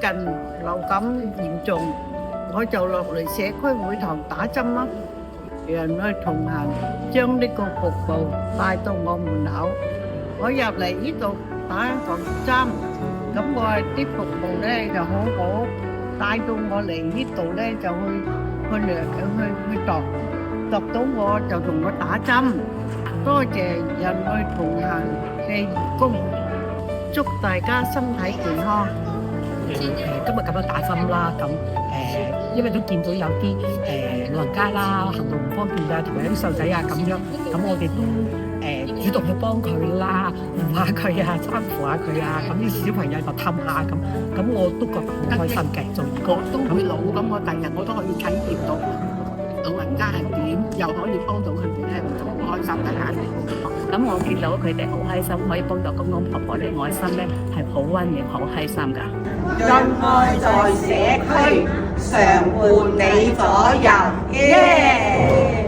近流感嚴重，我就落嚟社區會堂打針咯，人去同行，將呢個服務帶到我門口。我入嚟呢度打一個針，咁我啲服務咧就好好，帶到我嚟呢度咧就去度到我就同我打針。多謝人去同行嘅義工，祝大家身體健康。今日咁樣打針啦，因為都見到有啲老人家啦，行動唔方便啊，同埋有啲細路仔啊咁樣，咁我哋都主動去幫佢啦，扶下佢啊，攙扶下佢啊，咁啲小朋友就氹下咁我都覺得好開心嘅，做義工。都會老，咁我第日我都可以體驗到老人家係點，又可以幫到佢哋咧，好開心睇下。咁我見到佢哋好開心，可以幫到公公婆婆咧，愛心咧係好溫暖、好開心㗎。恩愛在社區，常伴你左右。耶！